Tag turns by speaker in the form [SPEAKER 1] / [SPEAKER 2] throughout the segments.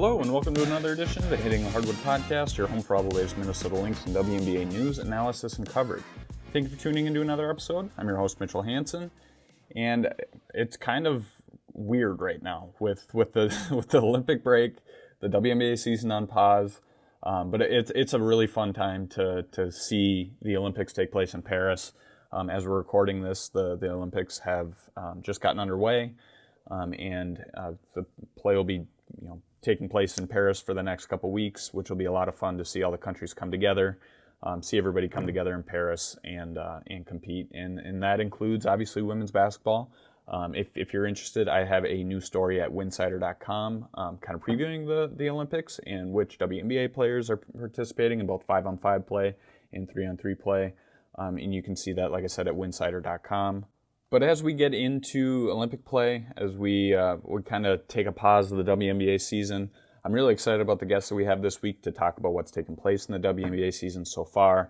[SPEAKER 1] Hello and welcome to another edition of the Hitting the Hardwood Podcast, your home for all the latest Minnesota Lynx and WNBA news, analysis, and coverage. Thank you for tuning into another episode. I'm your host, Mitchell Hansen, and it's kind of weird right now with the Olympic break, the WNBA season on pause, but it's a really fun time to see the Olympics take place in Paris. As we're recording this, the Olympics have just gotten underway, and the play will be taking place in Paris for the next couple weeks, which will be a lot of fun to see all the countries come together, see everybody come together in Paris and compete. And that includes, obviously, women's basketball. If you're interested, I have a new story at Winsidr.com kind of previewing the Olympics and which WNBA players are participating in both 5-on-5 play and 3-on-3 play. And you can see that, like I said, at Winsidr.com. But as we get into Olympic play, as we kind of take a pause of the WNBA season, I'm really excited about the guests that we have this week to talk about what's taken place in the WNBA season so far.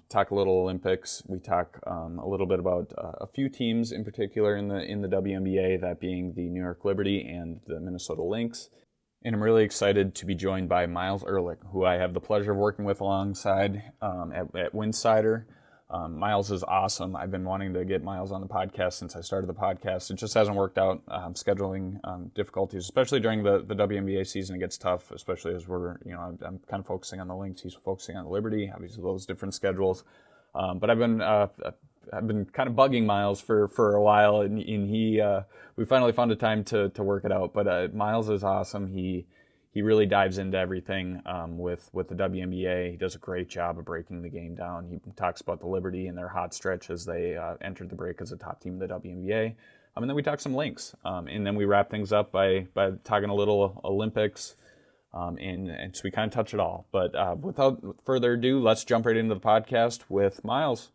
[SPEAKER 1] Talk a little Olympics. We talk a little bit about a few teams in particular in the WNBA, that being the New York Liberty and the Minnesota Lynx. And I'm really excited to be joined by Myles Ehrlich, who I have the pleasure of working with alongside at Winsidr. Myles is awesome. I've been wanting to get Myles on the podcast since I started the podcast. It just hasn't worked out. Scheduling difficulties, especially during the WNBA season, it gets tough, especially as I'm kind of focusing on the Lynx. He's focusing on the Liberty, obviously those different schedules. But I've been kind of bugging Myles for a while, and we finally found a time to work it out. But Myles is awesome. He really dives into everything with the WNBA. He does a great job of breaking the game down. He talks about the Liberty and their hot stretch as they entered the break as a top team of the WNBA. And then we talk some Lynx. And then we wrap things up by talking a little Olympics. And so we kind of touch it all. But without further ado, let's jump right into the podcast with Myles.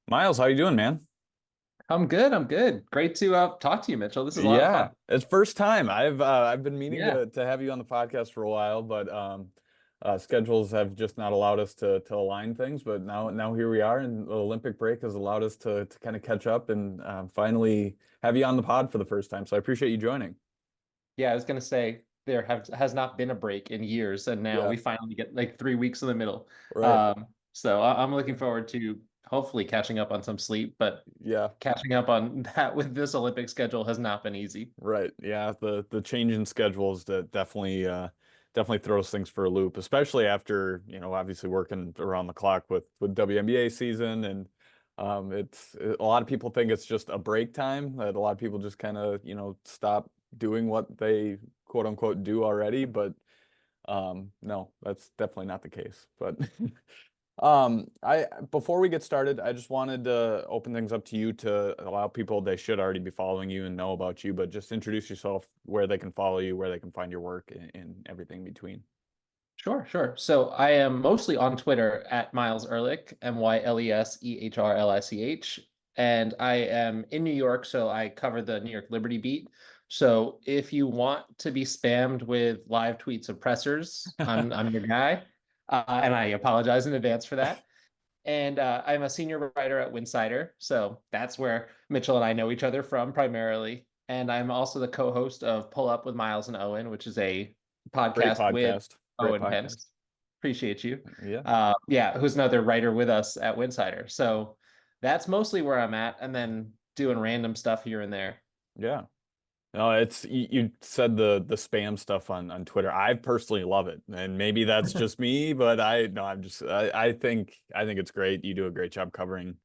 [SPEAKER 1] Myles, how you doing, man?
[SPEAKER 2] I'm good. Great to talk to you, Mitchell. This is a lot of fun.
[SPEAKER 1] It's first time. I've been meaning to have you on the podcast for a while, but schedules have just not allowed us to align things. But now here we are, and the Olympic break has allowed us to kind of catch up and finally have you on the pod for the first time. So I appreciate you joining.
[SPEAKER 2] Yeah, I was gonna say has not been a break in years, and now we finally get like 3 weeks in the middle.
[SPEAKER 1] Right.
[SPEAKER 2] So I'm looking forward to hopefully catching up on some sleep, but catching up on that with this Olympic schedule has not been easy.
[SPEAKER 1] Right. Yeah. The change in schedules that definitely throws things for a loop, especially after, obviously working around the clock with WNBA season. And it's a lot of people think it's just a break time, that a lot of people just kind of, stop doing what they quote unquote do already. But no, that's definitely not the case. But before we get started, I just wanted to open things up to you to allow people, they should already be following you and know about you, but just introduce yourself, where they can follow you, where they can find your work, and everything in between.
[SPEAKER 2] Sure. So I am mostly on Twitter at Myles Ehrlich, MyleseHrlich, and I am in New York, so I cover the New York Liberty beat. So if you want to be spammed with live tweets of pressers, I'm your guy. And I apologize in advance for that. And I'm a senior writer at Winsidr, so that's where Mitchell and I know each other from primarily. And I'm also the co-host of Pull Up with Myles and Owen, which is a podcast with Owen Pence. Appreciate you. Who's another writer with us at Winsidr. So that's mostly where I'm at, and then doing random stuff here and there. Yeah.
[SPEAKER 1] No, it's you said the spam stuff on Twitter. I personally love it, and maybe that's just me, but I think it's great. You do a great job covering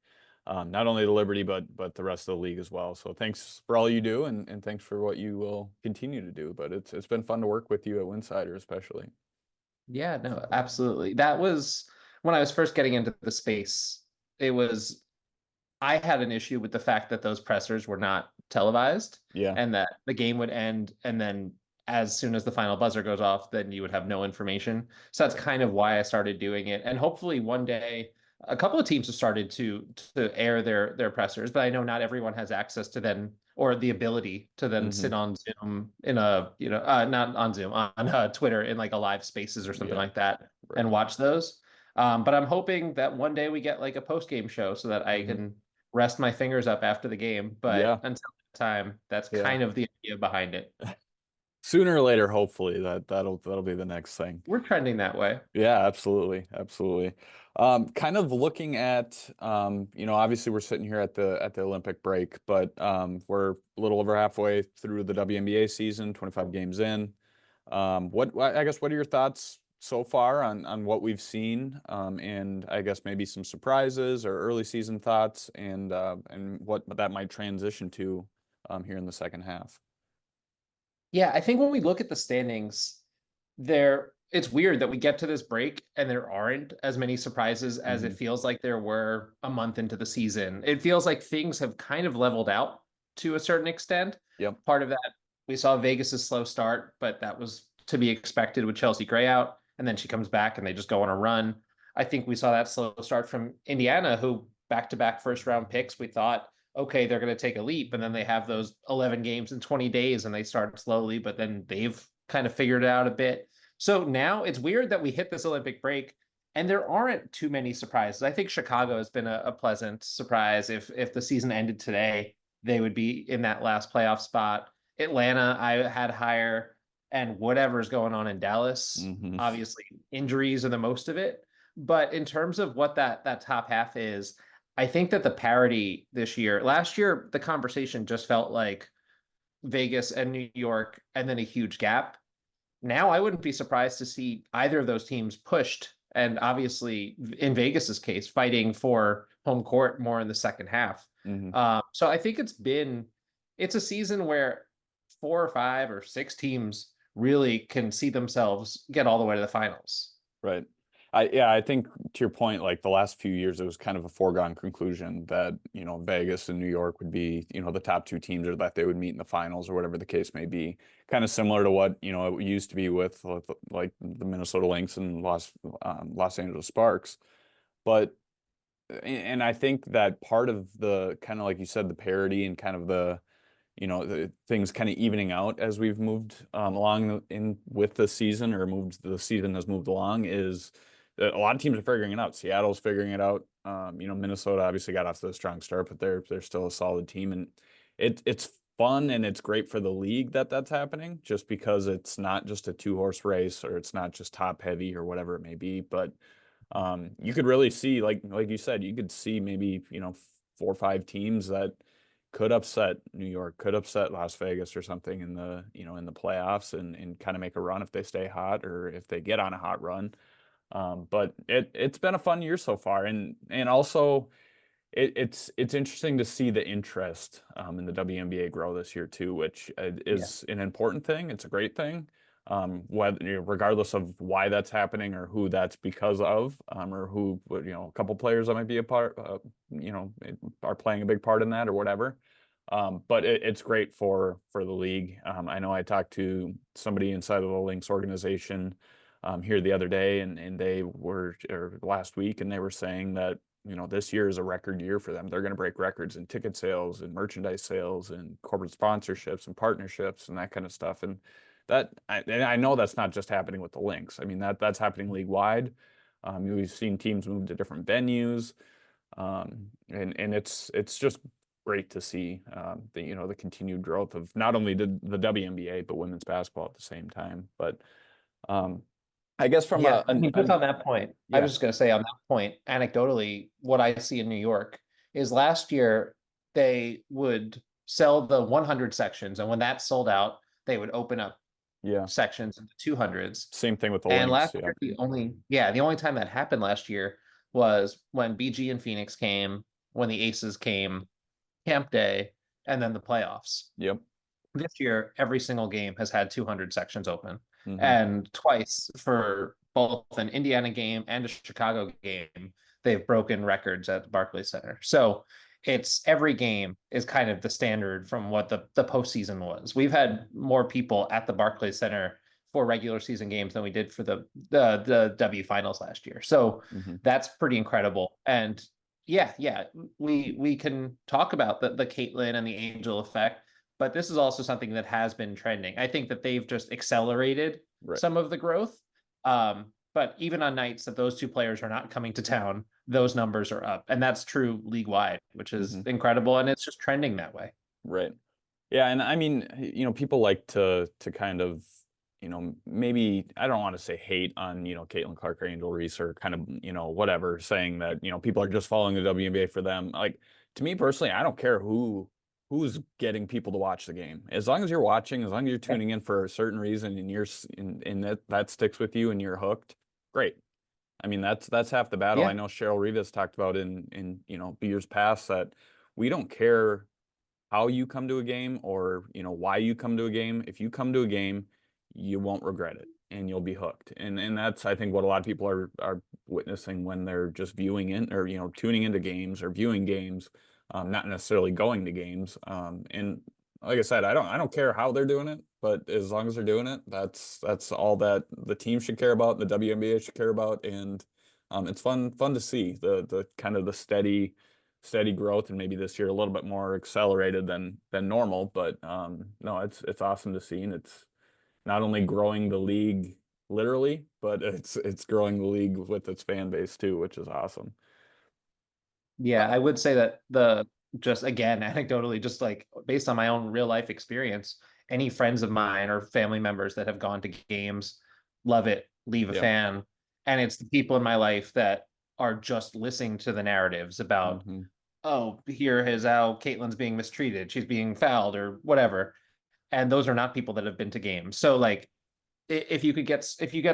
[SPEAKER 1] not only the Liberty but the rest of the league as well. So thanks for all you do, and thanks for what you will continue to do. But it's been fun to work with you at Winsidr, especially.
[SPEAKER 2] Yeah, no, absolutely. That was when I was first getting into the space. I had an issue with the fact that those pressers were not televised, and that the game would end, and then as soon as the final buzzer goes off, then you would have no information. So that's kind of why I started doing it. And hopefully one day, a couple of teams have started to air their pressers, but I know not everyone has access to them or the ability to then sit on Zoom in a, not on Zoom, on Twitter in like a live spaces or something like that, and watch those. But I'm hoping that one day we get like a post-game show so that I can rest my fingers up after the game. But until that time, that's kind of the idea behind it.
[SPEAKER 1] Sooner or later, hopefully that'll be the next thing.
[SPEAKER 2] We're trending that way.
[SPEAKER 1] Yeah, absolutely. Absolutely. Kind of looking at, obviously we're sitting here at the Olympic break, but we're a little over halfway through the WNBA season, 25 games in. I guess, what are your thoughts so far on what we've seen, and I guess maybe some surprises or early season thoughts, and what that might transition to here in the second half?
[SPEAKER 2] Yeah, I think when we look at the standings, it's weird that we get to this break and there aren't as many surprises as it feels like there were a month into the season. It feels like things have kind of leveled out to a certain extent.
[SPEAKER 1] Yep.
[SPEAKER 2] Part of that, we saw Vegas's slow start, but that was to be expected with Chelsea Gray out, and then she comes back and they just go on a run. I think we saw that slow start from Indiana, who back-to-back first-round picks, we thought, okay, they're going to take a leap, and then they have those 11 games in 20 days and they start slowly, but then they've kind of figured it out a bit. So now it's weird that we hit this Olympic break and there aren't too many surprises. I think Chicago has been a pleasant surprise. If the season ended today, they would be in that last playoff spot. Atlanta, I had higher, and whatever's going on in Dallas, obviously injuries are the most of it. But in terms of what that top half is, I think that the parity this year, last year, the conversation just felt like Vegas and New York and then a huge gap. Now I wouldn't be surprised to see either of those teams pushed, and obviously in Vegas's case, fighting for home court more in the second half. So I think it's a season where 4 or 5 or 6 teams really can see themselves get all the way to the finals.
[SPEAKER 1] Right. I think to your point, like the last few years, it was kind of a foregone conclusion that, Vegas and New York would be, the top 2 teams, or that they would meet in the finals or whatever the case may be. Kind of similar to what, it used to be with like the Minnesota Lynx and Los Angeles Sparks. And I think that part of the kind of, like you said, the parity and kind of the things kind of evening out as we've moved along with the season, or the season has moved along, is that a lot of teams are figuring it out. Seattle's figuring it out. Minnesota obviously got off to a strong start, but they're still a solid team, and it's fun and it's great for the league that that's happening, just because it's not just a 2-horse race, or it's not just top heavy or whatever it may be. But you could really see, like you said, you could see maybe 4 or 5 teams that could upset New York, could upset Las Vegas or something in the playoffs, and kind of make a run if they stay hot, or if they get on a hot run. But it's been a fun year so far, and also it's interesting to see the interest in the WNBA grow this year too, which is an important thing. It's a great thing. Regardless of why that's happening, or who that's because of, or who, a couple players that might be a part, are playing a big part in that, or whatever. But it's great for the league. I know I talked to somebody inside of the Lynx organization here the other day, and they were, or last week, and they were saying that, this year is a record year for them. They're going to break records in ticket sales and merchandise sales and corporate sponsorships and partnerships and that kind of stuff. And I know that's not just happening with the Lynx. I mean, that's happening league wide. We've seen teams move to different venues, and it's just great to see the continued growth of not only the WNBA, but women's basketball at the same time. But I guess from
[SPEAKER 2] just on that point,
[SPEAKER 1] yeah.
[SPEAKER 2] I was just going to say, on that point, anecdotally, what I see in New York is last year they would sell the 100 sections, and when that sold out, they would open up sections into 200s.
[SPEAKER 1] Same thing with the
[SPEAKER 2] And
[SPEAKER 1] Lynx,
[SPEAKER 2] last year, the only time that happened last year was when BG and Phoenix came, when the Aces came, Camp Day, and then the playoffs.
[SPEAKER 1] Yep.
[SPEAKER 2] This year, every single game has had 200 sections open. And twice, for both an Indiana game and a Chicago game, they've broken records at the Barclays Center. So it's every game is kind of the standard from what the postseason was. We've had more people at the Barclays Center for regular season games than we did for the W finals last year. So that's pretty incredible. And we can talk about the Caitlin and the Angel effect, but this is also something that has been trending. I think that they've just accelerated some of the growth. But even on nights that those 2 players are not coming to town, those numbers are up. And that's true league wide, which is incredible. And it's just trending that way.
[SPEAKER 1] Right. Yeah, and I mean, people like to kind of, maybe I don't want to say hate on, Caitlin Clark or Angel Reese or kind of, whatever, saying that, people are just following the WNBA for them. Like, to me personally, I don't care who's getting people to watch the game. As long as you're watching, as long as you're tuning in for a certain reason and and that sticks with you and you're hooked, great. I mean, that's half the battle. I
[SPEAKER 2] Yeah.
[SPEAKER 1] know Cheryl Rivas talked about in years past that we don't care how you come to a game or why you come to a game. If you come to a game, you won't regret it and you'll be hooked. And that's, I think, what a lot of people are witnessing when they're just viewing in or tuning into games or viewing games, not necessarily going to games. And like I said, I don't care how they're doing it, but as long as they're doing it, that's all that the team should care about, the WNBA should care about. And it's fun to see the kind of the steady growth, and maybe this year a little bit more accelerated than normal. But no, it's awesome to see, and it's not only growing the league literally, but it's growing the league with its fan base too, which is awesome.
[SPEAKER 2] Yeah, I would say that just again, anecdotally, just like based on my own real life experience, any friends of mine or family members that have gone to games love it, leave a
[SPEAKER 1] Yep.
[SPEAKER 2] fan. And it's the people in my life that are just listening to the narratives about,
[SPEAKER 1] Mm-hmm.
[SPEAKER 2] oh, here is how Caitlin's being mistreated, she's being fouled or whatever. And those are not people that have been to games. So like if you get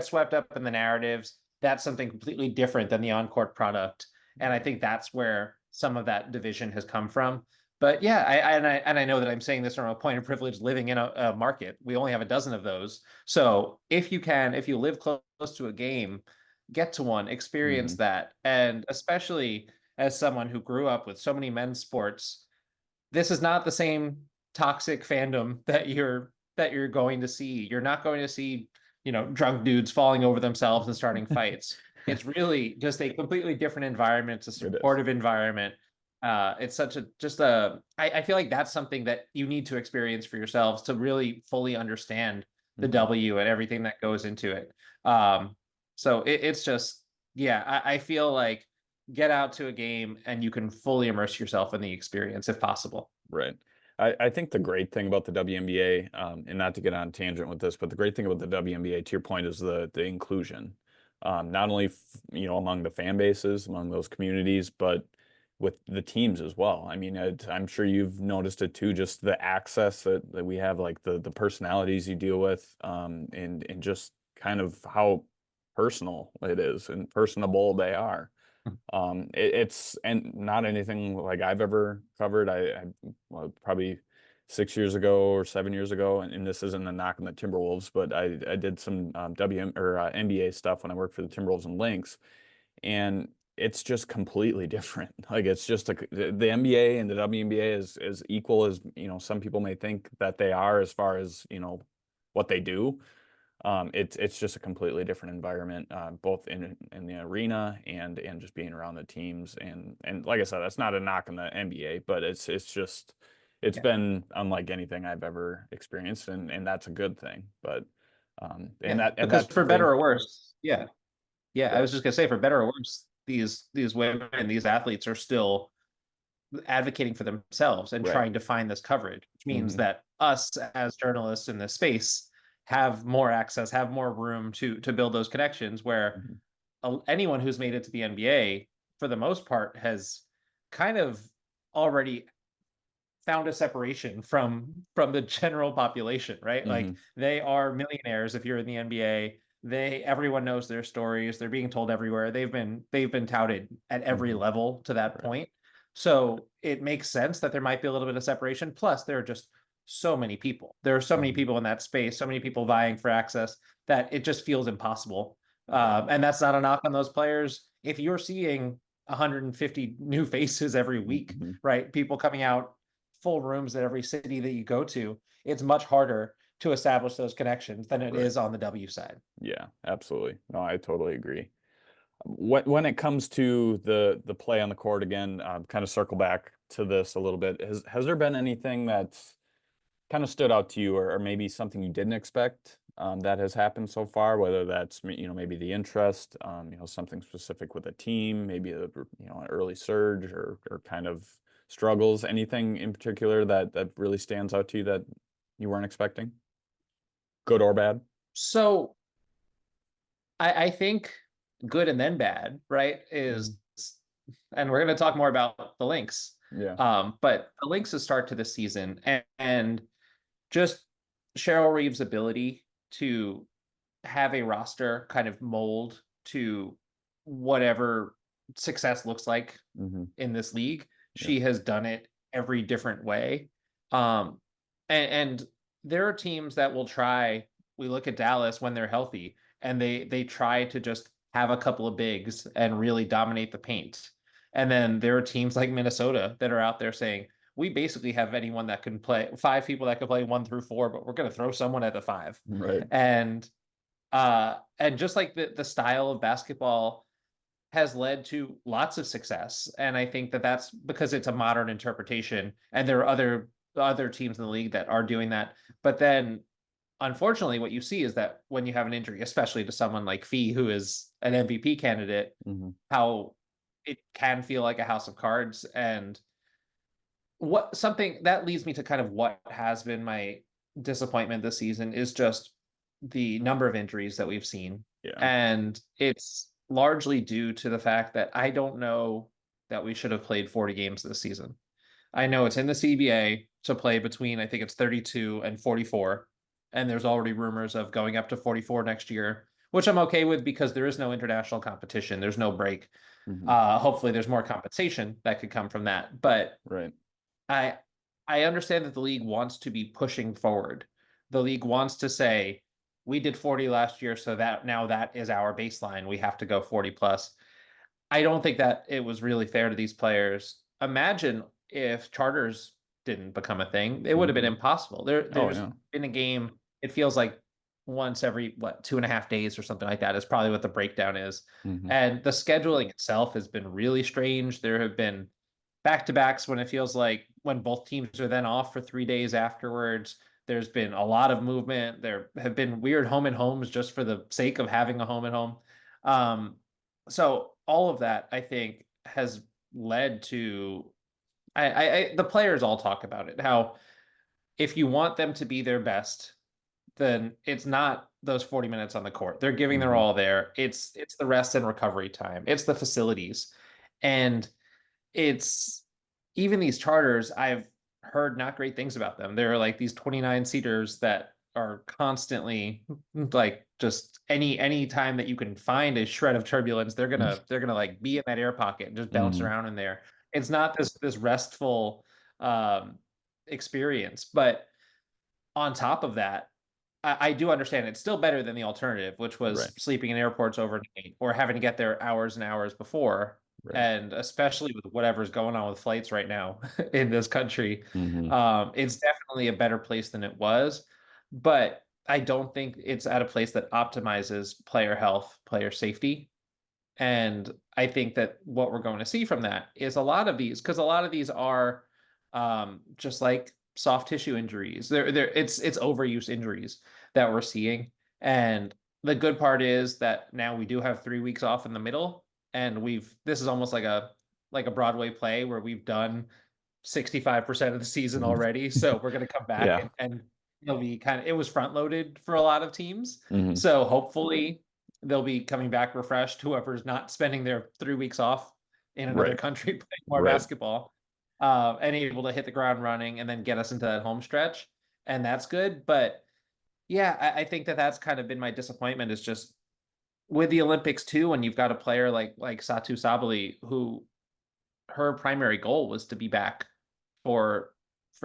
[SPEAKER 2] swept up in the narratives, that's something completely different than the on-court product. And I think that's where some of that division has come from. But yeah, I know that I'm saying this from a point of privilege living in a market. We only have a dozen of those. So if you live close to a game, get to one,
[SPEAKER 1] Mm-hmm.
[SPEAKER 2] experience that. And especially as someone who grew up with so many men's sports, this is not the same toxic fandom that you're going to see. You're not going to see, drunk dudes falling over themselves and starting fights. It's really just a completely different environment. It's a
[SPEAKER 1] It is.
[SPEAKER 2] supportive environment. It's such a just a. I feel like that's something that you need to experience for yourselves to really fully understand the
[SPEAKER 1] Mm-hmm.
[SPEAKER 2] W and everything that goes into it. So it's just, yeah, I feel like get out to a game and you can fully immerse yourself in the experience if possible.
[SPEAKER 1] Right. I think the great thing about the WNBA, and not to get on tangent with this, but the great thing about the WNBA, to your point, is the inclusion. Not only among the fan bases, among those communities, but with the teams as well. I mean, I'm sure you've noticed it too, just the access that we have, like the personalities you deal with, and just kind of how personal it is and personable they are. It's and not anything like I've ever covered. Well, probably 6 years ago or 7 years ago, and this isn't a knock on the Timberwolves, but I did some NBA stuff when I worked for the Timberwolves and Lynx, and it's just completely different. Like it's just the NBA and the WNBA is equal as some people may think that they are as far as what they do. It's just a completely different environment, both in the arena and just being around the teams. And like I said, that's not a knock on the NBA, but it's
[SPEAKER 2] Yeah.
[SPEAKER 1] been unlike anything I've ever experienced, and that's a good thing. But
[SPEAKER 2] Yeah.
[SPEAKER 1] and
[SPEAKER 2] Because
[SPEAKER 1] that's the
[SPEAKER 2] for better
[SPEAKER 1] thing.
[SPEAKER 2] or worse, yeah. Yeah. I
[SPEAKER 1] Yeah.
[SPEAKER 2] was just gonna say for better or worse, these women, these athletes are still advocating for themselves and
[SPEAKER 1] Right.
[SPEAKER 2] trying to find this coverage, which means
[SPEAKER 1] Hmm.
[SPEAKER 2] that us as journalists in this space have more access, have more room to build those connections where
[SPEAKER 1] Hmm.
[SPEAKER 2] anyone who's made it to the NBA for the most part has kind of already found a separation from the general population, right? Like
[SPEAKER 1] Hmm.
[SPEAKER 2] they are millionaires if you're in the NBA. Everyone knows their stories. They're being told everywhere. They've been touted at every
[SPEAKER 1] Hmm.
[SPEAKER 2] level to that
[SPEAKER 1] Right.
[SPEAKER 2] point. So it makes sense that there might be a little bit of separation. Plus, there are just so many people. There are so many
[SPEAKER 1] Hmm.
[SPEAKER 2] people in that space, so many people vying for access that it just feels impossible.
[SPEAKER 1] Right.
[SPEAKER 2] And that's not a knock on those players. If you're seeing 150 new faces every week,
[SPEAKER 1] Hmm.
[SPEAKER 2] right? People coming out full rooms at every city that you go to, it's much harder to establish those connections than it
[SPEAKER 1] Right.
[SPEAKER 2] is on the W side.
[SPEAKER 1] Yeah, absolutely. No, I totally agree. When it comes to the play on the court again, kind of circle back to this a little bit. Has there been anything that's kind of stood out to you, or maybe something you didn't expect that has happened so far? Whether that's maybe the interest, something specific with a team, maybe an early surge, or kind of struggles? Anything in particular that really stands out to you that you weren't expecting? Good or bad?
[SPEAKER 2] So I think good and then bad, right? Is and we're going to talk more about the Lynx.
[SPEAKER 1] Yeah.
[SPEAKER 2] But the Lynx' start to the season and just Cheryl Reeves' ability to have a roster kind of mold to whatever success looks like in this league. She has done it every different way. And there are teams that will try. We look at Dallas when they're healthy, and they try to just have a couple of bigs and really dominate the paint. And then there are teams like Minnesota that are out there saying, we basically have anyone that can play, 5 people that can play 1 through 4, but we're going to throw someone at the 5.
[SPEAKER 1] Right.
[SPEAKER 2] And just like the style of basketball has led to lots of success. And I think that that's because it's a modern interpretation, and there are other teams in the league that are doing that. But then unfortunately, what you see is that when you have an injury, especially to someone like Fee, who is an MVP candidate, how it can feel like a house of cards. And something that leads me to kind of what has been my disappointment this season is just the number of injuries that we've seen.
[SPEAKER 1] Yeah.
[SPEAKER 2] And it's largely due to the fact that I don't know that we should have played 40 games this season. I know it's in the CBA to play between, I think it's 32 and 44. And there's already rumors of going up to 44 next year, which I'm okay with because there is no international competition. There's no break. Hopefully there's more compensation that could come from that. But
[SPEAKER 1] right.
[SPEAKER 2] I understand that the league wants to be pushing forward. The league wants to say, we did 40 last year, so that now that is our baseline. We have to go 40 plus. I don't think that it was really fair to these players. Imagine if charters didn't become a thing. It would have been impossible. There's been a game, it feels like once every 2.5 days or something like that is probably what the breakdown is. And the scheduling itself has been really strange. There have been back-to-backs when it feels like when both teams are then off for 3 days afterwards. There's been a lot of movement. There have been weird home and homes just for the sake of having a home and home. So all of that, I think, has led to the players all talk about it, how if you want them to be their best, then it's not those 40 minutes on the court. They're giving their all there. It's the rest and recovery time. It's the facilities. And it's even these charters, I've heard not great things about them. There are like these 29 seaters that are constantly like just any time that you can find a shred of turbulence, they're gonna like be in that air pocket and just bounce around in there. It's not this restful experience. But on top of that, I do understand it's still better than the alternative, which was sleeping in airports overnight or having to get there hours and hours before. And especially with whatever's going on with flights right now in this country, it's definitely a better place than it was. But I don't think it's at a place that optimizes player health, player safety. And I think that what we're going to see from that is a lot of these, because a lot of these are just like soft tissue injuries. It's overuse injuries that we're seeing. And the good part is that now we do have 3 weeks off in the middle, and this is almost like a Broadway play where we've done 65% of the season already. So we're going to come back and it'll be it was front loaded for a lot of teams. So hopefully they'll be coming back refreshed, whoever's not spending their 3 weeks off in another country playing more basketball, and able to hit the ground running and then get us into that home stretch. And that's good. But yeah, I think that that's kind of been my disappointment, is just with the Olympics too, when you've got a player like Satu Sabali, who her primary goal was to be back for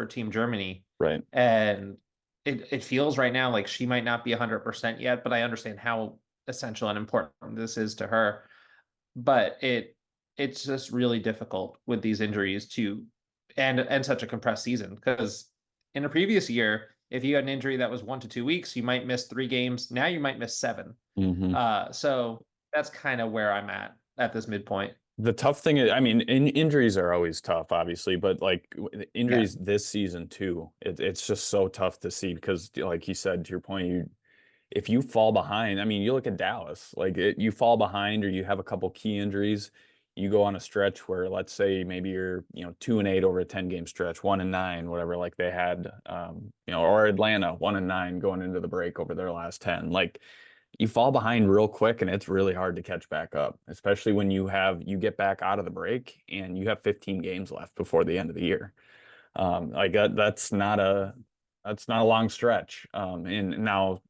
[SPEAKER 2] Team Germany.
[SPEAKER 1] Right.
[SPEAKER 2] And it feels right now like she might not be 100% yet, but I understand how essential and important this is to her. But it's just really difficult with these injuries and such a compressed season, because in a previous year, if you had an injury that was 1 to 2 weeks, you might miss 3 games. Now you might miss 7. So that's kind of where I'm at this midpoint.
[SPEAKER 1] The tough thing is, I mean, injuries are always tough, obviously, but like injuries this season too, it's just so tough to see because, like you said, to your point, if you fall behind, I mean, you look at Dallas, like you fall behind or you have a couple key injuries, you go on a stretch where, let's say, maybe you're 2-8 over a 10-game stretch, 1-9, whatever, like they had, or Atlanta 1-9 going into the break over their last 10. Like, you fall behind real quick, and it's really hard to catch back up, especially when you get back out of the break and you have 15 games left before the end of the year. Like that's not a long stretch. And now,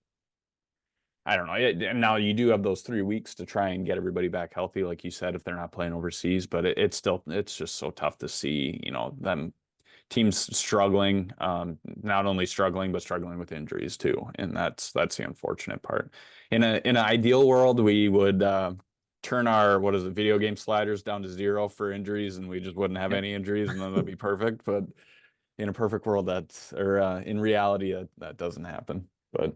[SPEAKER 1] I don't know. And now you do have those 3 weeks to try and get everybody back healthy, like you said, if they're not playing overseas. But it's just so tough to see, them teams struggling, not only struggling, but struggling with injuries too. And that's the unfortunate part. In an ideal world, we would turn our video game sliders down to 0 for injuries, and we just wouldn't have any injuries, and then that'd be perfect. But in a perfect world, in reality, that doesn't happen. But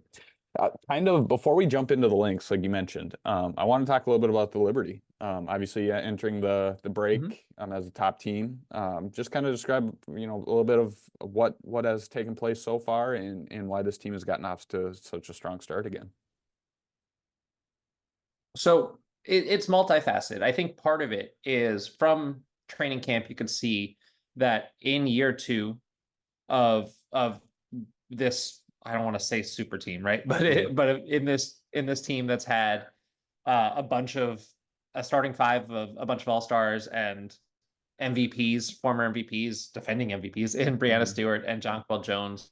[SPEAKER 1] kind of before we jump into the links, like you mentioned, I want to talk a little bit about the Liberty. Obviously, entering the break as a top team. Just kind of describe, a little bit of what has taken place so far and why this team has gotten off to such a strong start again.
[SPEAKER 2] So it's multifaceted. I think part of it is from training camp, you can see that in year 2 of this, I don't want to say super team, right? But in this team that's had a starting 5 of a bunch of all-stars and MVPs, former MVPs, defending MVPs in Brianna Stewart and Jonquel Jones,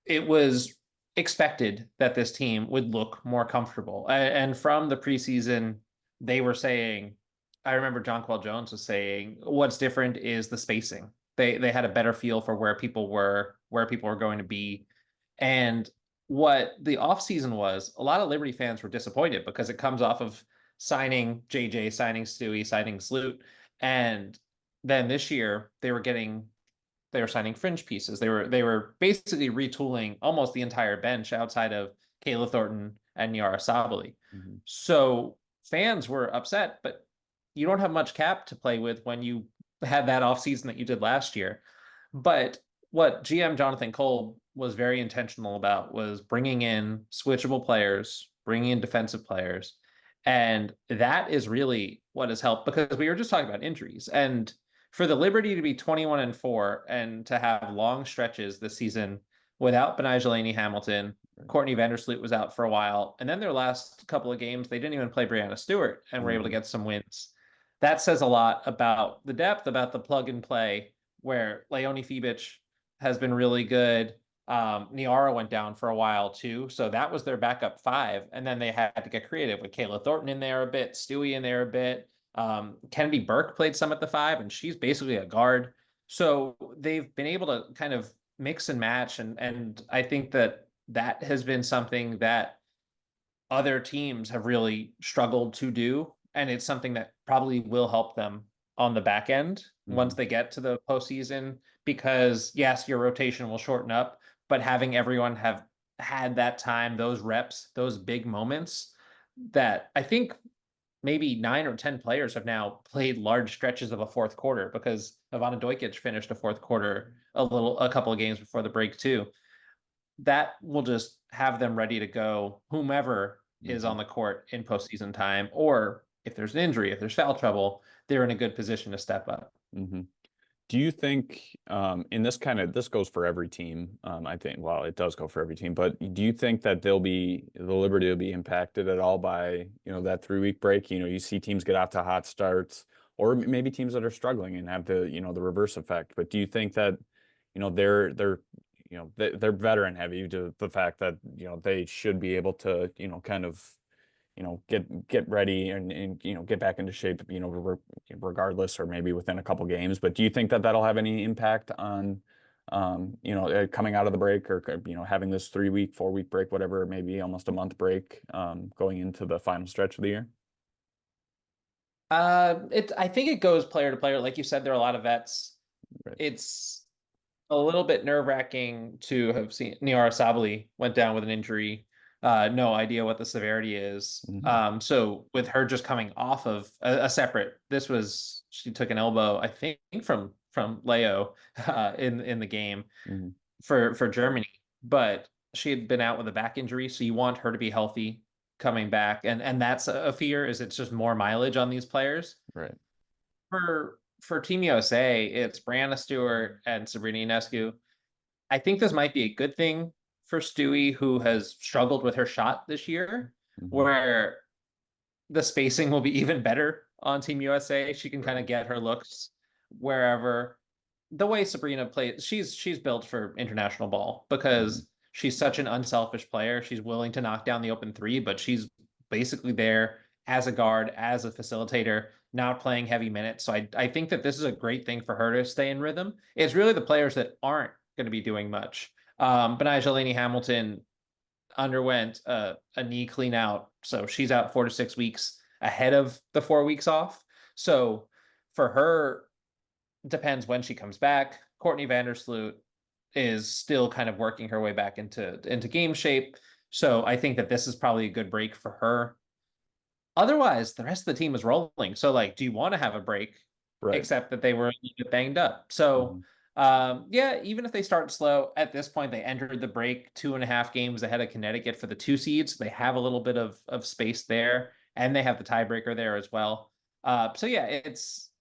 [SPEAKER 2] it was expected that this team would look more comfortable. And from the preseason, they were saying, I remember Jonquel Jones was saying, what's different is the spacing. They had a better feel for where people were going to be. And what the offseason was, a lot of Liberty fans were disappointed because it comes off of signing JJ, signing Stewie, signing Sloot. And then this year they were signing fringe pieces. They were basically retooling almost the entire bench outside of Kayla Thornton and Niara Sabally. So fans were upset, but you don't have much cap to play with when you had that offseason that you did last year. But what GM Jonathan Kolb was very intentional about was bringing in switchable players, bringing in defensive players. And that is really what has helped, because we were just talking about injuries. And for the Liberty to be 21-4 and to have long stretches this season without Benijah Hamilton, Courtney Vandersloot was out for a while. And then their last couple of games, they didn't even play Brianna Stewart and were able to get some wins. That says a lot about the depth, about the plug and play, where Leonie Fibic has been really good. Niara went down for a while too. So that was their backup 5. And then they had to get creative with Kayla Thornton in there a bit, Stewie in there a bit. Kennedy Burke played some at the 5, and she's basically a guard. So they've been able to kind of mix and match. And I think that has been something that other teams have really struggled to do. And it's something that probably will help them on the back end once they get to the postseason, because yes, your rotation will shorten up, but having everyone have had that time, those reps, those big moments, that I think maybe 9 or 10 players have now played large stretches of a fourth quarter, because Ivana Dojkic finished a fourth quarter a couple of games before the break too. That will just have them ready to go, whomever is on the court in postseason time, or if there's an injury, if there's foul trouble, they're in a good position to step up.
[SPEAKER 1] Do you think, and this goes for every team, I think, well, it does go for every team, but do you think that the Liberty will be impacted at all by, that 3-week break? You see teams get off to hot starts, or maybe teams that are struggling and have the reverse effect. But do you think that, they're veteran heavy to the fact that, they should be able to, kind of, get ready and get back into shape, regardless, or maybe within a couple games. But do you think that that'll have any impact on, coming out of the break, or, having this 3-week, 4-week break, whatever, maybe almost a month break, going into the final stretch of the year?
[SPEAKER 2] I think it goes player to player. Like you said, there are a lot of vets. Right. It's a little bit nerve-wracking to have seen Niara Sabally went down with an injury. No idea what the severity is. So with her just coming off of a separate, she took an elbow, I think, from Leo in the game for Germany, but she had been out with a back injury. So you want her to be healthy coming back, and that's a fear, is it's just more mileage on these players.
[SPEAKER 1] Right.
[SPEAKER 2] For Team USA, it's Brianna Stewart and Sabrina Ionescu. I think this might be a good thing for Stewie, who has struggled with her shot this year, where the spacing will be even better on Team USA. She can kind of get her looks wherever. The way Sabrina plays, she's built for international ball because she's such an unselfish player. She's willing to knock down the open three, but she's basically there as a guard, as a facilitator, not playing heavy minutes. So I think that this is a great thing for her to stay in rhythm. It's really the players that aren't going to be doing much. Benijah Laney-Hamilton underwent a knee clean out, so she's out 4 to 6 weeks ahead of the 4 weeks off. So for her, depends when she comes back. Courtney Vandersloot is still kind of working her way back into game shape. So I think that this is probably a good break for her. Otherwise, the rest of the team is rolling. So, like, do you want to have a break? Right. Except that they were a little bit banged up. So, yeah, even if they start slow, at this point, they entered the break 2.5 games ahead of Connecticut for the 2 seeds. They have a little bit of space there, and they have the tiebreaker there as well. So, yeah, it's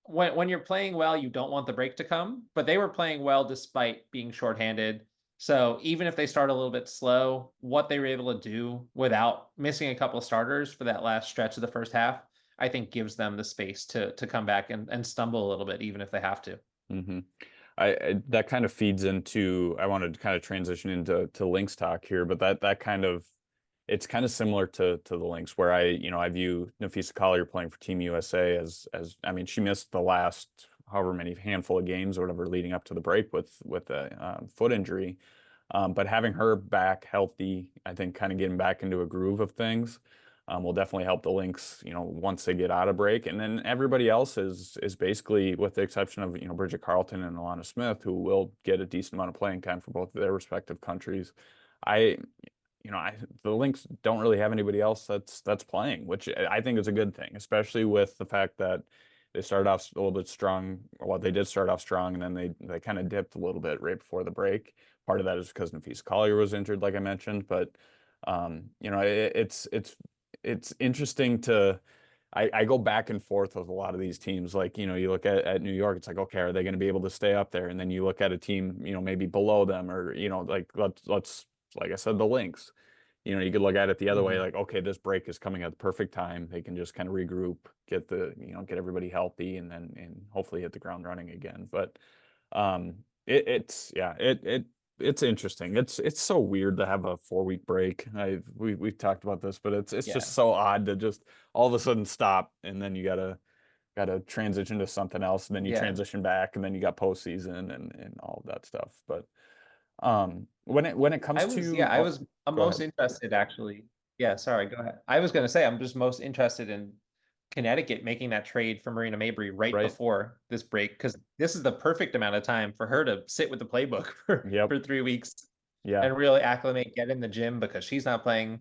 [SPEAKER 2] when you're playing well, you don't want the break to come, but they were playing well despite being shorthanded. So even if they start a little bit slow, what they were able to do without missing a couple of starters for that last stretch of the first half, I think gives them the space to come back and stumble a little bit, even if they have to.
[SPEAKER 1] I that kind of feeds into, I wanted to kind of transition into Lynx talk here, but that kind of, it's kind of similar to the Lynx, where I view Napheesa Collier playing for Team USA as I mean, she missed the last however many handful of games or whatever leading up to the break with a foot injury, but having her back healthy, I think kind of getting back into a groove of things will definitely help the Lynx, once they get out of break. And then everybody else is basically, with the exception of Bridget Carlton and Alana Smith, who will get a decent amount of playing time for both of their respective countries. The Lynx don't really have anybody else that's playing, which I think is a good thing, especially with the fact that they started off a little bit strong. Well, they did start off strong, and then they kind of dipped a little bit right before the break. Part of that is because Napheesa Collier was injured, like I mentioned, but it's interesting to. I go back and forth with a lot of these teams. Like, you look at New York, it's like, okay, are they going to be able to stay up there? And then you look at a team, maybe below them, or like let's like I said, the Lynx. You could look at it the other way, like, okay, this break is coming at the perfect time. They can just kind of regroup, get everybody healthy, and hopefully hit the ground running again. But it's interesting. It's so weird to have a 4-week break. We've talked about this, but it's just so odd to just all of a sudden stop, and then you gotta transition to something else, and then you transition back, and then you got postseason and all of that stuff. But when it comes
[SPEAKER 2] I'm most interested, actually. Yeah, sorry, go ahead. I was going to say, I'm just most interested in Connecticut making that trade for Marina Mabry right before this break, because this is the perfect amount of time for her to sit with the playbook for 3 weeks and really acclimate, get in the gym, because she's not playing.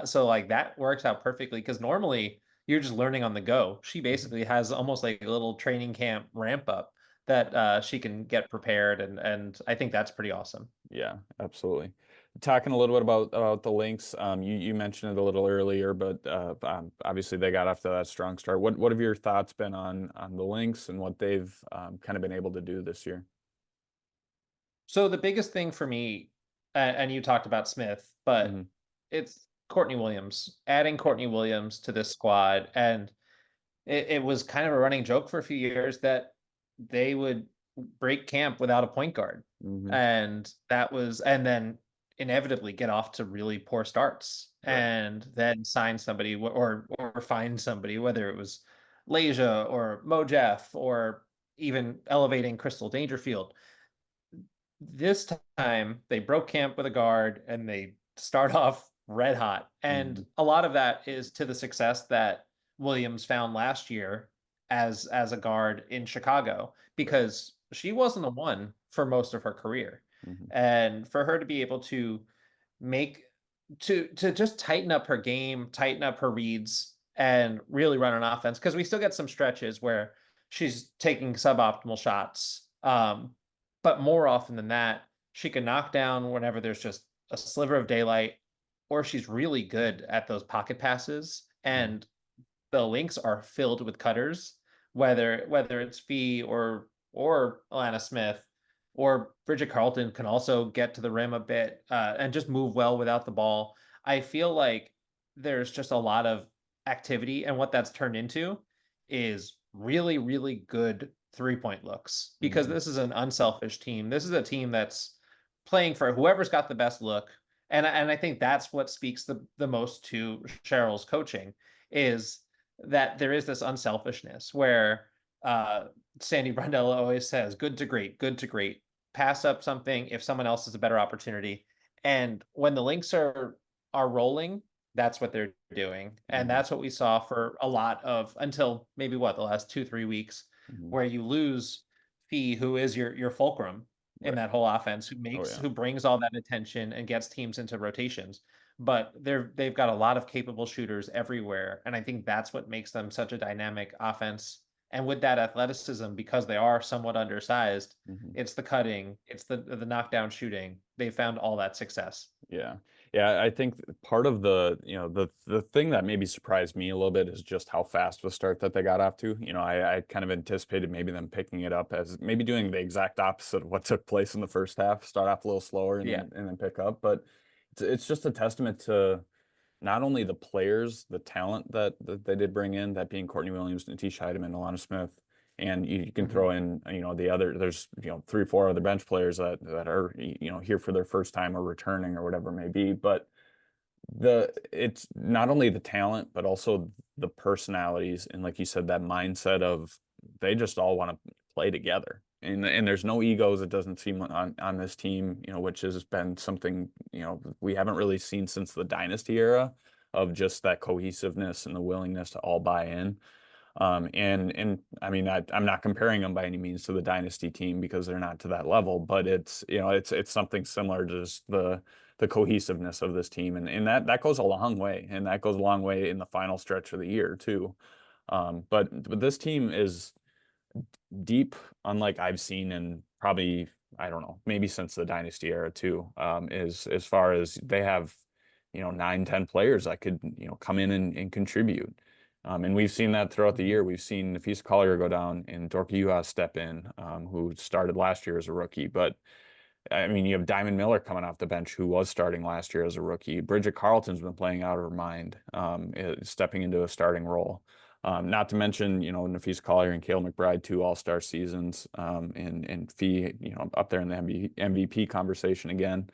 [SPEAKER 2] So like that works out perfectly, because normally you're just learning on the go. She basically has almost like a little training camp ramp up that she can get prepared, and I think that's pretty awesome.
[SPEAKER 1] Yeah, absolutely. Talking a little bit about the Lynx, you mentioned it a little earlier, but obviously they got off to that strong start. What have your thoughts been on the Lynx and what they've kind of been able to do this year?
[SPEAKER 2] So the biggest thing for me, and you talked about Smith, but it's Courtney Williams. Adding Courtney Williams to this squad, and it was kind of a running joke for a few years that they would break camp without a point guard. And then inevitably get off to really poor starts, and then sign somebody or find somebody, whether it was Leja or Mojef or even elevating Crystal Dangerfield. This time they broke camp with a guard and they start off red hot. And a lot of that is to the success that Williams found last year as a guard in Chicago, because she wasn't the one for most of her career. And for her to be able to to just tighten up her game, tighten up her reads, and really run an offense, because we still get some stretches where she's taking suboptimal shots. But more often than that, she can knock down whenever there's just a sliver of daylight, or she's really good at those pocket passes. And the Lynx are filled with cutters, whether it's Fee or Alana Smith, or Bridget Carlton can also get to the rim a bit and just move well without the ball. I feel like there's just a lot of activity, and what that's turned into is really, really good 3-point looks, because this is an unselfish team. This is a team that's playing for whoever's got the best look. And I think that's what speaks the most to Cheryl's coaching, is that there is this unselfishness where Sandy Brandella always says, good to great, good to great. Pass up something if someone else has a better opportunity. And when the Lynx are rolling, that's what they're doing. And that's what we saw for a lot of, until maybe the last 2-3 weeks, where you lose Fee, who is your fulcrum in that whole offense, who brings all that attention and gets teams into rotations. But they've got a lot of capable shooters everywhere, and I think that's what makes them such a dynamic offense. And with that athleticism, because they are somewhat undersized, it's the cutting, it's the knockdown shooting. They found all that success.
[SPEAKER 1] Yeah, I think part of the the thing that maybe surprised me a little bit is just how fast of a start that they got off to. I kind of anticipated maybe them picking it up as maybe doing the exact opposite of what took place in the first half, start off a little slower and then pick up. But it's just a testament to not only the players, the talent that they did bring in, that being Courtney Williams, Natisha Heidemann, Alana Smith, and you can throw in the other, there's 3 or 4 other bench players that are here for their first time or returning or whatever it may be. But it's not only the talent but also the personalities, and like you said, that mindset of they just all want to play together. And there's no egos, it doesn't seem, on this team, which has been something we haven't really seen since the dynasty era, of just that cohesiveness and the willingness to all buy in. And I mean, I'm not comparing them by any means to the dynasty team, because they're not to that level, but it's something similar to just the cohesiveness of this team, and that goes a long way, and that goes a long way in the final stretch of the year too. But this team is deep, unlike I've seen in probably, I don't know, maybe since the dynasty era too. As far as they have 9-10 players that could come in and contribute. And we've seen that throughout the year. We've seen Nafisa Collier go down and Dorka Juhas step in, who started last year as a rookie. But I mean, you have Diamond Miller coming off the bench, who was starting last year as a rookie. Bridget Carlton's been playing out of her mind, stepping into a starting role. Not to mention, Nafisa Collier and Kale McBride, 2 all-star seasons, and Fee, up there in the MVP conversation again.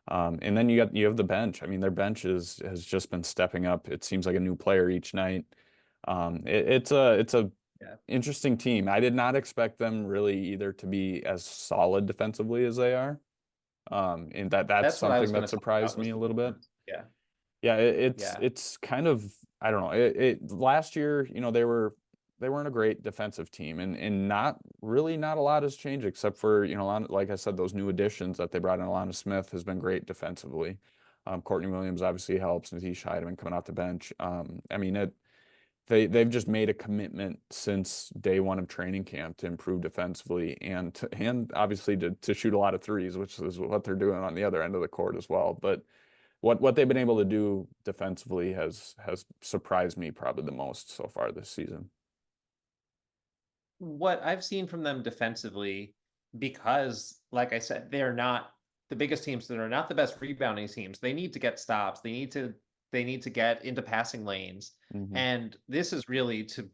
[SPEAKER 1] And then you have the bench. I mean, their bench has just been stepping up. It seems like a new player each night. It's a interesting team. I did not expect them really either to be as solid defensively as they are. And that's something that surprised me a little bit. It's kind of, I don't know. Last year, they weren't a great defensive team, and not a lot has changed, except for like I said, those new additions that they brought in. Alana Smith has been great defensively. Courtney Williams obviously helps. Natisha Heidemann coming off the bench. I mean, they've just made a commitment since day one of training camp to improve defensively, and obviously to shoot a lot of threes, which is what they're doing on the other end of the court as well. But what they've been able to do defensively has surprised me probably the most so far this season.
[SPEAKER 2] What I've seen from them defensively, because like I said, they're not the biggest teams, that are not the best rebounding teams. They need to get stops. They need to get into passing lanes. And this is really, to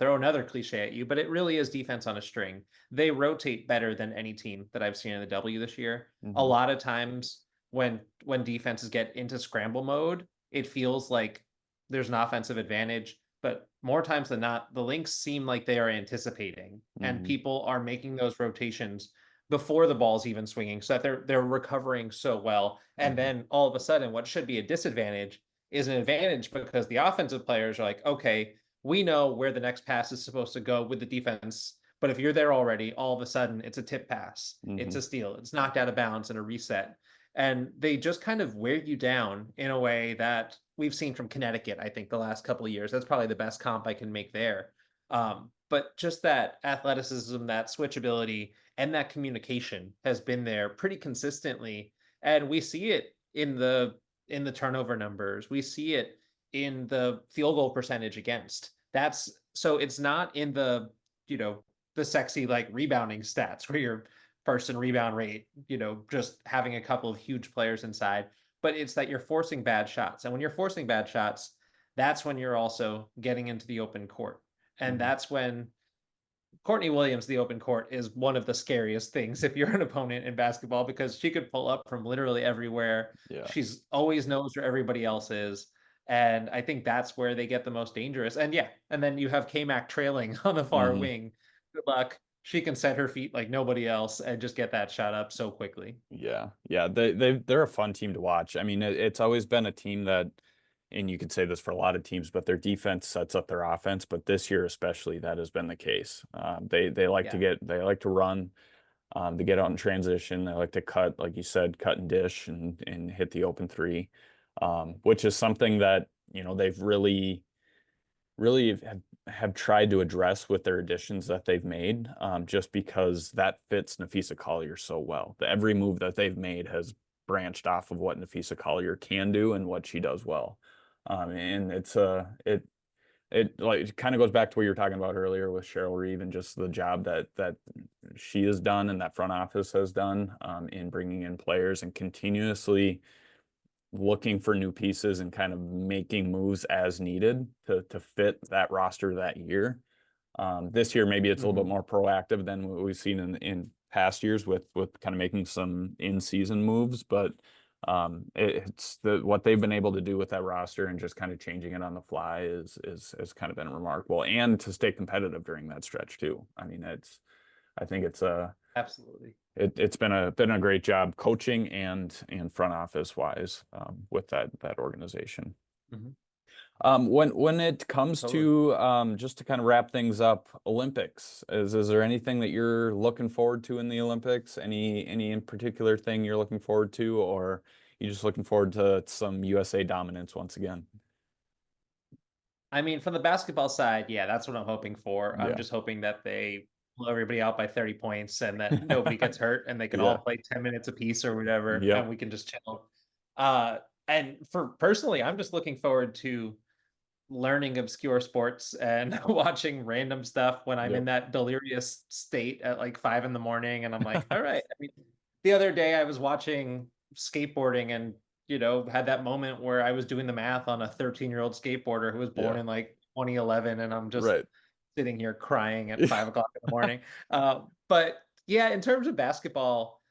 [SPEAKER 2] throw another cliche at you, but it really is defense on a string. They rotate better than any team that I've seen in the W this year. A lot of times when defenses get into scramble mode, it feels like there's an offensive advantage. But more times than not, the Lynx seem like they are anticipating, and people are making those rotations before the ball's even swinging, so that they're recovering so well. And then all of a sudden, what should be a disadvantage is an advantage, because the offensive players are like, okay, we know where the next pass is supposed to go with the defense. But if you're there already, all of a sudden it's a tip pass, it's a steal, it's knocked out of bounds and a reset. And they just kind of wear you down in a way that we've seen from Connecticut, I think, the last couple of years. That's probably the best comp I can make there. But just that athleticism, that switchability, and that communication has been there pretty consistently. And we see it in the in the turnover numbers. We see it in the field goal percentage against. So it's not in the, the sexy like rebounding stats where your first and rebound rate, just having a couple of huge players inside, but it's that you're forcing bad shots. And when you're forcing bad shots, that's when you're also getting into the open court. And that's when Courtney Williams, the open court, is one of the scariest things if you're an opponent in basketball, because she could pull up from literally everywhere.
[SPEAKER 1] Yeah.
[SPEAKER 2] She's always knows where everybody else is. And I think that's where they get the most dangerous. And and then you have K-Mac trailing on the far wing. Good luck. She can set her feet like nobody else and just get that shot up so quickly.
[SPEAKER 1] Yeah. They're a fun team to watch. I mean, it's always been a team that, and you could say this for a lot of teams, but their defense sets up their offense. But this year especially, that has been the case. They like to run, to get out in transition. They like to cut, like you said, cut and dish and hit the open three, which is something that they've really have tried to address with their additions that they've made, just because that fits Nafisa Collier so well. Every move that they've made has branched off of what Nafisa Collier can do and what she does well. And it like kind of goes back to what you were talking about earlier with Cheryl Reeve and just the job that she has done and that front office has done, in bringing in players and continuously looking for new pieces and kind of making moves as needed to fit that roster that year. This year, maybe it's a little bit more proactive than what we've seen in past years with kind of making some in-season moves, but it's what they've been able to do with that roster and just kind of changing it on the fly is kind of been remarkable, and to stay competitive during that stretch too. I mean, I think it's
[SPEAKER 2] absolutely.
[SPEAKER 1] It's been a great job coaching and front office wise, with that organization. When it comes to just to kind of wrap things up, Olympics, is there anything that you're looking forward to in the Olympics? Any in particular thing you're looking forward to, or you just looking forward to some USA dominance once again?
[SPEAKER 2] I mean, from the basketball side, that's what I'm hoping for. I'm just hoping that they blow everybody out by 30 points and that nobody gets hurt and they can all play 10 minutes apiece or whatever, and we can just chill. And for personally, I'm just looking forward to learning obscure sports and watching random stuff when I'm in that delirious state at like 5 a.m. and I'm like, all right. I mean, the other day I was watching skateboarding and had that moment where I was doing the math on a 13-year-old skateboarder who was born in like 2011, and I'm just sitting here crying at 5 o'clock in the morning. But in terms of basketball,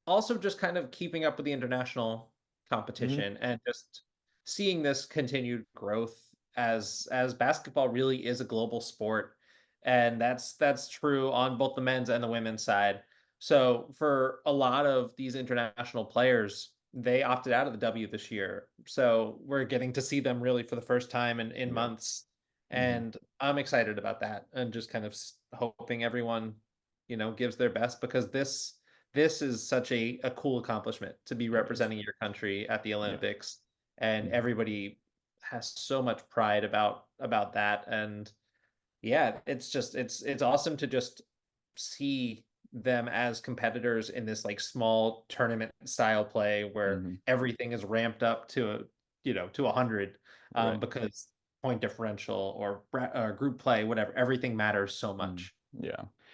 [SPEAKER 2] also just kind of keeping up with the international competition and just seeing this continued growth as basketball really is a global sport, and that's true on both the men's and the women's side. So for a lot of these international players, they opted out of the W this year, so we're getting to see them really for the first time in months, and I'm excited about that, and just kind of hoping everyone gives their best, because this is such a cool accomplishment to be representing your country at the Olympics, and everybody has so much pride about that. And it's awesome to just see them as competitors in this like small tournament style play where everything is ramped up to 100, because point differential or group play, whatever, everything matters so much.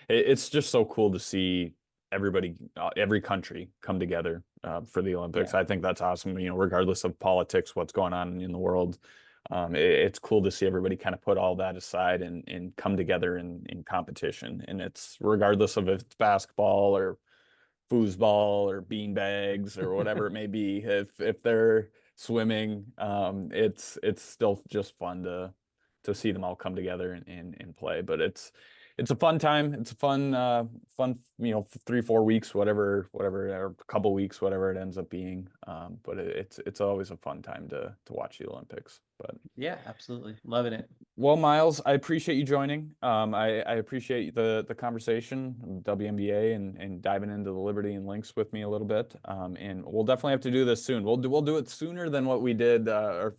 [SPEAKER 1] It's just so cool to see everybody, every country come together for the Olympics. I think that's awesome. Regardless of politics, what's going on in the world, it's cool to see everybody kind of put all that aside and come together in competition. And it's regardless of if it's basketball or foosball or bean bags or whatever it may be. If they're swimming, it's still just fun to see them all come together and play. But it's a fun time. It's a fun 3-4 weeks, whatever, or a couple weeks, whatever it ends up being. But it's always a fun time to watch the Olympics. But
[SPEAKER 2] absolutely loving it.
[SPEAKER 1] Well, Myles, I appreciate you joining. I appreciate the conversation, WNBA, and diving into the Liberty and Lynx with me a little bit. And we'll definitely have to do this soon. We'll do it sooner than what we did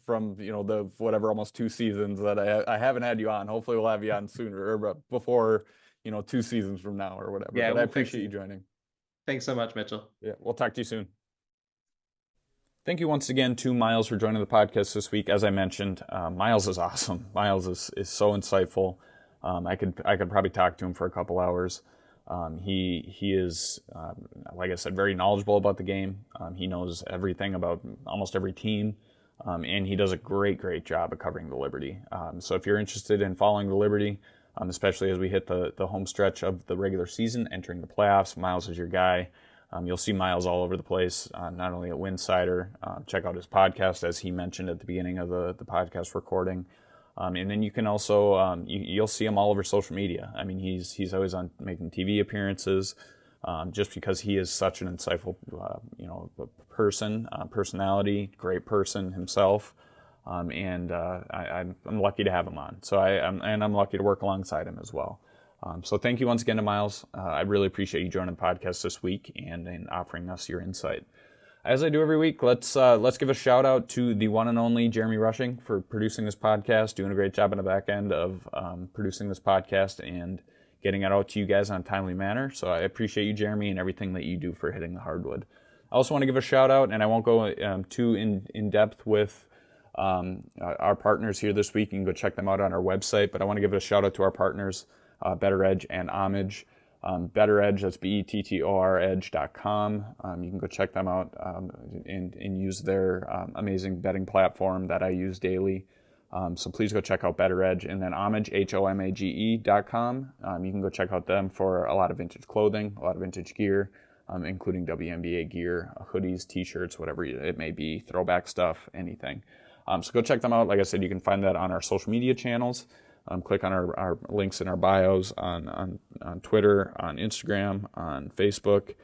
[SPEAKER 1] from the whatever almost 2 seasons that I haven't had you on. Hopefully, we'll have you on sooner or before 2 seasons from now or whatever. But I appreciate you joining.
[SPEAKER 2] Thanks so much, Mitchell.
[SPEAKER 1] Yeah, we'll talk to you soon. Thank you once again to Myles for joining the podcast this week. As I mentioned, Myles is awesome. Myles is so insightful. I could probably talk to him for a couple hours. He is, like I said, very knowledgeable about the game. He knows everything about almost every team, and he does a great job of covering the Liberty. So if you're interested in following the Liberty, especially as we hit the home stretch of the regular season, entering the playoffs, Myles is your guy. You'll see Myles all over the place, not only at Winsidr. Check out his podcast, as he mentioned at the beginning of the podcast recording. And then you can also, you'll see him all over social media. I mean, he's always on making TV appearances, just because he is such an insightful, personality, great person himself. I'm lucky to have him on. So I'm lucky to work alongside him as well. So thank you once again to Myles. I really appreciate you joining the podcast this week and offering us your insight. As I do every week, let's give a shout out to the one and only Jeremy Rushing for producing this podcast, doing a great job on the back end of producing this podcast and getting it out to you guys in a timely manner. So I appreciate you, Jeremy, and everything that you do for Hitting the Hardwood. I also want to give a shout out, and I won't go too in depth with our partners here this week. You can go check them out on our website, but I want to give a shout out to our partners, Better Edge and Homage. Better Edge, that's BETTOR edge.com. You can go check them out and use their amazing betting platform that I use daily. So please go check out Better Edge. And then Homage, HOMAGE.com. You can go check out them for a lot of vintage clothing, a lot of vintage gear, including WNBA gear, hoodies, t-shirts, whatever it may be, throwback stuff, anything. So go check them out. Like I said, you can find that on our social media channels. Click on our links in our bios on Twitter, on Instagram, on Facebook,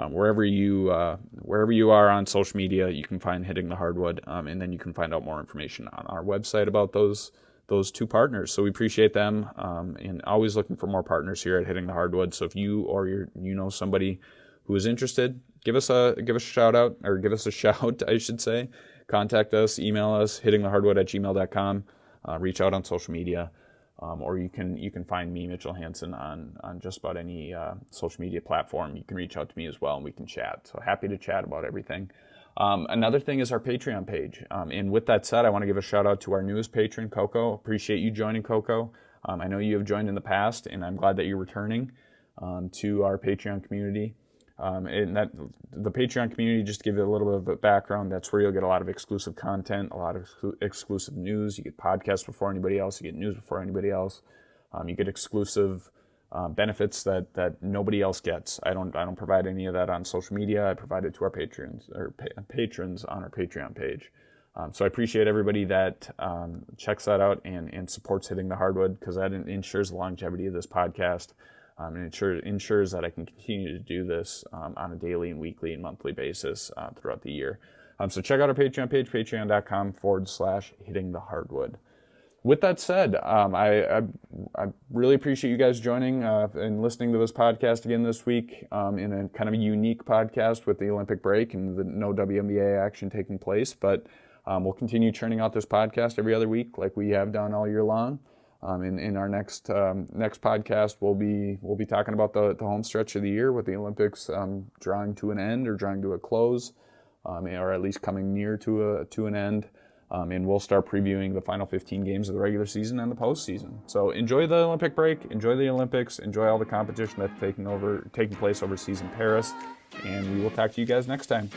[SPEAKER 1] wherever you are on social media, you can find Hitting the Hardwood, and then you can find out more information on our website about those two partners. So we appreciate them, and always looking for more partners here at Hitting the Hardwood. So if you or you know somebody who is interested, give us a shout out, or give us a shout, I should say. Contact us, email us, hittingthehardwood@gmail.com. Reach out on social media. Or you can find me, Mitchell Hansen, on just about any social media platform. You can reach out to me as well, and we can chat. So happy to chat about everything. Another thing is our Patreon page. And with that said, I want to give a shout out to our newest patron, Coco. Appreciate you joining, Coco. I know you have joined in the past, and I'm glad that you're returning to our Patreon community. And that the Patreon community, just to give you a little bit of a background, that's where you'll get a lot of exclusive content, a lot of exclusive news. You get podcasts before anybody else. You get news before anybody else. You get exclusive benefits that nobody else gets. I don't provide any of that on social media. I provide it to our patrons on our Patreon page. So I appreciate everybody that checks that out and supports Hitting the Hardwood, because that ensures the longevity of this podcast. And it ensures that I can continue to do this on a daily and weekly and monthly basis throughout the year. So check out our Patreon page, patreon.com/Hitting the Hardwood. With that said, I really appreciate you guys joining and listening to this podcast again this week in a kind of a unique podcast with the Olympic break and the no WNBA action taking place. But we'll continue churning out this podcast every other week like we have done all year long. In our next podcast, we'll be talking about the home stretch of the year with the Olympics drawing to an end or drawing to a close, or at least coming near to an end. And we'll start previewing the final 15 games of the regular season and the postseason. So enjoy the Olympic break, enjoy the Olympics, enjoy all the competition that's taking place overseas in Paris, and we will talk to you guys next time.